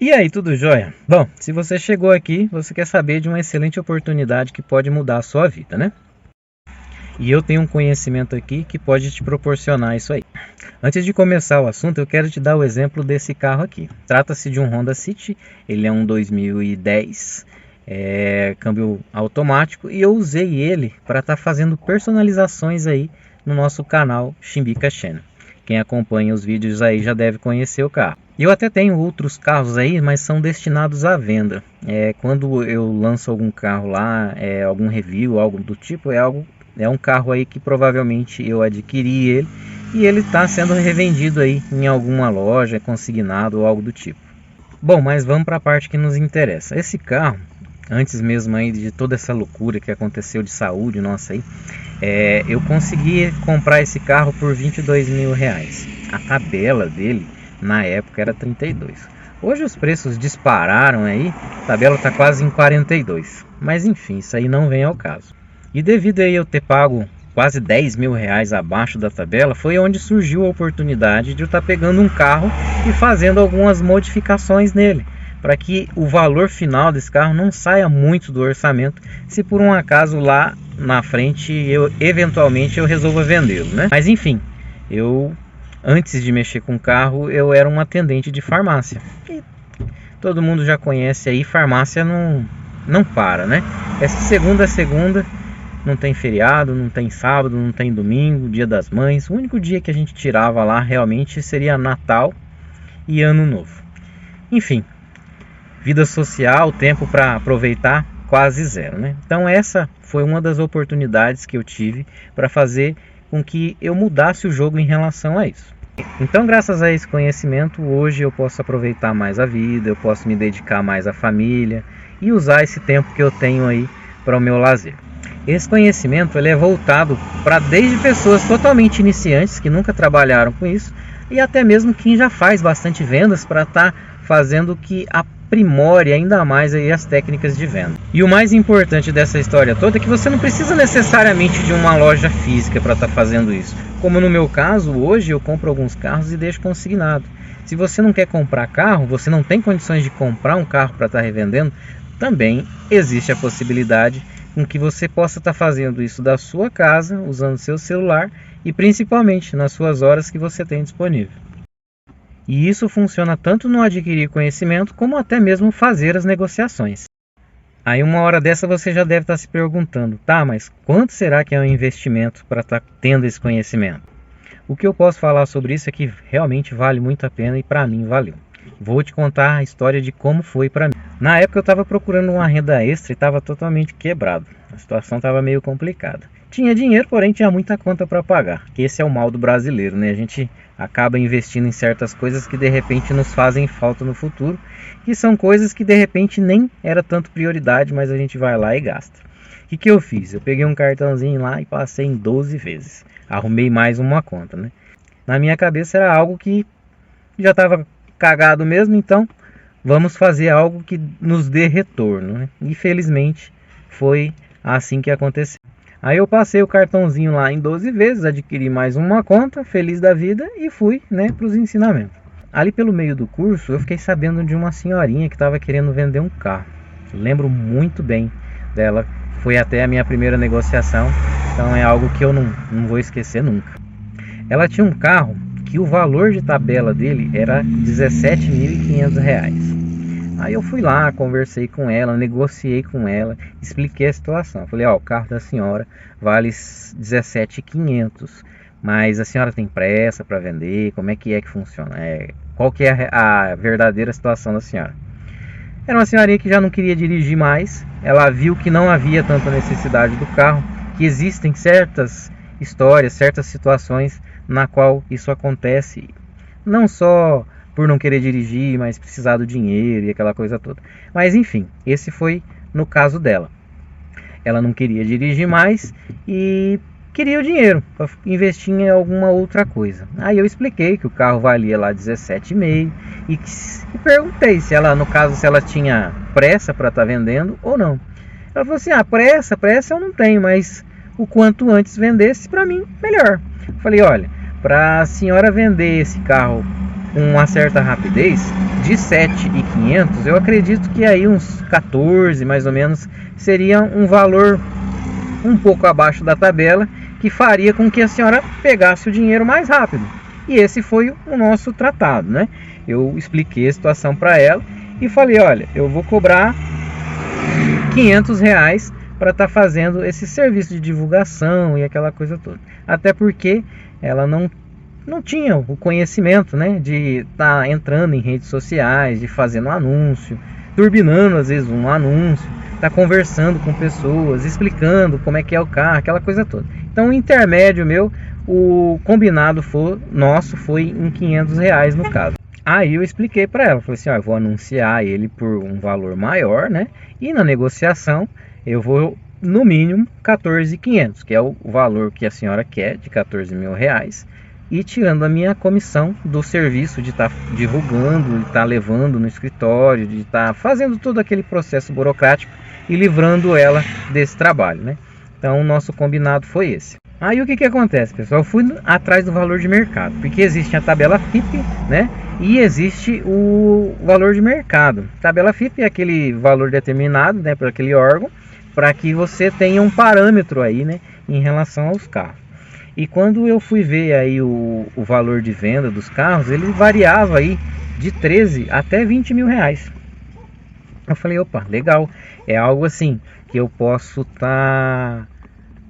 E aí, tudo jóia? Bom, se você chegou aqui, você quer saber de uma excelente oportunidade que pode mudar a sua vida, né? E eu tenho um conhecimento aqui que pode te proporcionar isso aí. Antes de começar o assunto, eu quero te dar o exemplo desse carro aqui. Trata-se de um Honda City, ele é um 2010, câmbio automático, e eu usei ele para estar fazendo personalizações aí no nosso canal Chimbica Channel. Quem acompanha os vídeos aí já deve conhecer o carro. Eu até tenho outros carros aí, mas são destinados à venda. Quando eu lanço algum carro lá, algum review, algo do tipo, é um carro aí que provavelmente eu adquiri ele e ele está sendo revendido aí em alguma loja, consignado ou algo do tipo. Bom, mas vamos para a parte que nos interessa. Esse carro, antes mesmo aí de toda essa loucura que aconteceu de saúde nossa aí, eu consegui comprar esse carro por R$22 mil. A tabela dele na época era 32. Hoje os preços dispararam aí, a tabela está quase em 42. Mas enfim, isso aí não vem ao caso. E devido a eu ter pago quase R$10 mil abaixo da tabela, foi onde surgiu a oportunidade de eu estar pegando um carro e fazendo algumas modificações nele, para que o valor final desse carro não saia muito do orçamento, se por um acaso lá na frente eventualmente eu resolva vendê-lo, né? Mas enfim, antes de mexer com o carro, eu era um atendente de farmácia. E todo mundo já conhece aí, farmácia não para, né? Essa segunda a segunda, não tem feriado, não tem sábado, não tem domingo, dia das mães. O único dia que a gente tirava lá realmente seria Natal e Ano Novo. Enfim, vida social, tempo para aproveitar, quase zero, né? Então essa foi uma das oportunidades que eu tive para fazer com que eu mudasse o jogo em relação a isso. Então, graças a esse conhecimento, hoje eu posso aproveitar mais a vida, eu posso me dedicar mais à família e usar esse tempo que eu tenho aí para o meu lazer. Esse conhecimento ele é voltado para desde pessoas totalmente iniciantes que nunca trabalharam com isso e até mesmo quem já faz bastante vendas para estar fazendo que aprimore ainda mais aí as técnicas de venda. E o mais importante dessa história toda é que você não precisa necessariamente de uma loja física para estar fazendo isso. Como no meu caso, hoje eu compro alguns carros e deixo consignado. Se você não quer comprar carro, você não tem condições de comprar um carro para estar revendendo, também existe a possibilidade com que você possa estar fazendo isso da sua casa, usando seu celular e principalmente nas suas horas que você tem disponível. E isso funciona tanto no adquirir conhecimento como até mesmo fazer as negociações. Aí uma hora dessa você já deve estar se perguntando, tá, mas quanto será que é um investimento para estar tendo esse conhecimento? O que eu posso falar sobre isso é que realmente vale muito a pena e para mim valeu. Vou te contar a história de como foi para mim. Na época eu estava procurando uma renda extra e estava totalmente quebrado. A situação estava meio complicada. Tinha dinheiro, porém tinha muita conta para pagar. Que esse é o mal do brasileiro, né? A gente acaba investindo em certas coisas que de repente nos fazem falta no futuro. Que são coisas que de repente nem era tanto prioridade, mas a gente vai lá e gasta. O que eu fiz? Eu peguei um cartãozinho lá e passei em 12 vezes. Arrumei mais uma conta, né? Na minha cabeça era algo que já estava cagado mesmo, então vamos fazer algo que nos dê retorno, né? E felizmente foi assim que aconteceu. Aí eu passei o cartãozinho lá em 12 vezes, adquiri mais uma conta, feliz da vida, e fui, né, para os ensinamentos. Ali pelo meio do curso eu fiquei sabendo de uma senhorinha que estava querendo vender um carro. Lembro muito bem dela, foi até a minha primeira negociação, então é algo que eu não vou esquecer nunca. Ela tinha um carro que o valor de tabela dele era R$17.500. Aí eu fui lá, conversei com ela, negociei com ela, expliquei a situação. Falei, o carro da senhora vale R$17.500, mas a senhora tem pressa para vender? Como é que funciona? Qual que é a verdadeira situação da senhora? Era uma senhorinha que já não queria dirigir mais, ela viu que não havia tanta necessidade do carro, que existem certas histórias, certas situações na qual isso acontece, não só por não querer dirigir, mas precisar do dinheiro e aquela coisa toda. Mas enfim, esse foi no caso dela. Ela não queria dirigir mais e queria o dinheiro para investir em alguma outra coisa. Aí eu expliquei que o carro valia lá 17,5 e perguntei se ela, no caso, se ela tinha pressa para estar vendendo ou não. Ela falou assim, pressa eu não tenho, mas o quanto antes vendesse, para mim, melhor. Eu falei, olha, para a senhora vender esse carro com uma certa rapidez, de 7.500, eu acredito que aí uns 14 mais ou menos seria um valor um pouco abaixo da tabela, que faria com que a senhora pegasse o dinheiro mais rápido. E esse foi o nosso tratado, né? Eu expliquei a situação para ela e falei, olha, eu vou cobrar R$500 para estar fazendo esse serviço de divulgação e aquela coisa toda. Até porque ela não tinha o conhecimento, né, de estar entrando em redes sociais, de fazendo um anúncio, turbinando às vezes um anúncio, tá conversando com pessoas, explicando como é que é o carro, aquela coisa toda. Então o intermédio meu, o combinado nosso foi em R$500 no caso. Aí eu expliquei para ela, falei assim, ó, eu vou anunciar ele por um valor maior, né? E na negociação eu vou no mínimo 14.500, que é o valor que a senhora quer, de 14 mil reais, e tirando a minha comissão do serviço de estar divulgando, de estar levando no escritório, de estar fazendo todo aquele processo burocrático e livrando ela desse trabalho, né? Então o nosso combinado foi esse. Aí o que acontece, pessoal? Eu fui atrás do valor de mercado, porque existe a tabela FIPE, né? E existe o valor de mercado. Tabela FIPE é aquele valor determinado, né, por aquele órgão, para que você tenha um parâmetro aí, né, em relação aos carros. E quando eu fui ver aí o valor de venda dos carros, ele variava aí de 13 até 20 mil reais. Eu falei, opa, legal, é algo assim que eu posso estar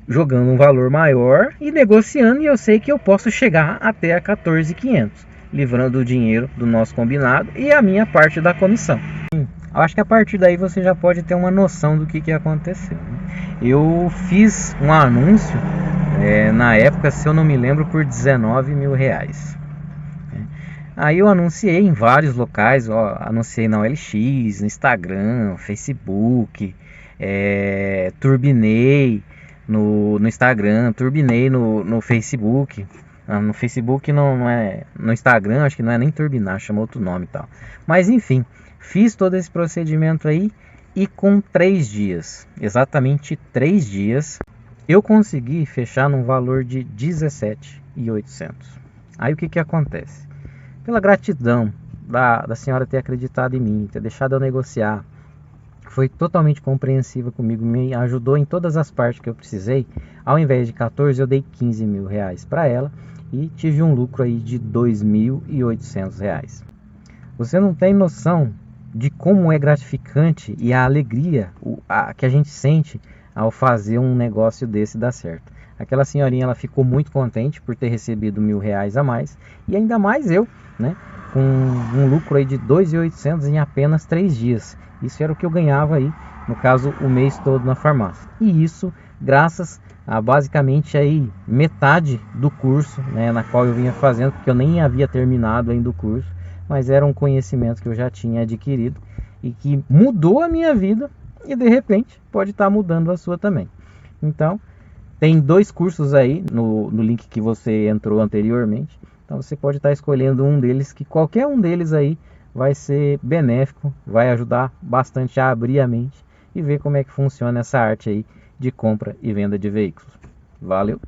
jogando um valor maior e negociando, e eu sei que eu posso chegar até a 14.500, livrando o dinheiro do nosso combinado e a minha parte da comissão. Eu acho que a partir daí você já pode ter uma noção do que aconteceu, né? Eu fiz um anúncio na época, se eu não me lembro, por 19 mil reais. Aí eu anunciei em vários locais, ó, anunciei na OLX, no Instagram, Facebook, turbinei no Instagram, turbinei no Facebook. No Facebook não é, no Instagram acho que não é nem turbinar, chama outro nome e tal. Mas enfim, fiz todo esse procedimento aí e com 3 dias, exatamente 3 dias, eu consegui fechar num valor de 17.800. Aí o que acontece? Pela gratidão da senhora ter acreditado em mim, ter deixado eu negociar, foi totalmente compreensiva comigo, me ajudou em todas as partes que eu precisei. Ao invés de 14, eu dei 15 mil reais para ela e tive um lucro aí de 2.800 reais. Você não tem noção de como é gratificante e a alegria que a gente sente ao fazer um negócio desse dar certo. Aquela senhorinha, ela ficou muito contente por ter recebido 1.000 reais a mais, e ainda mais eu, né, com um lucro aí de 2.800 em apenas 3 dias. Isso era o que eu ganhava aí, no caso, o mês todo na farmácia. E isso graças a basicamente aí metade do curso, né, na qual eu vinha fazendo, porque eu nem havia terminado ainda o curso, mas era um conhecimento que eu já tinha adquirido e que mudou a minha vida e de repente pode estar mudando a sua também. Então, tem 2 cursos aí no link que você entrou anteriormente. Então você pode estar escolhendo um deles, que qualquer um deles aí vai ser benéfico, vai ajudar bastante a abrir a mente e ver como é que funciona essa arte aí de compra e venda de veículos. Valeu!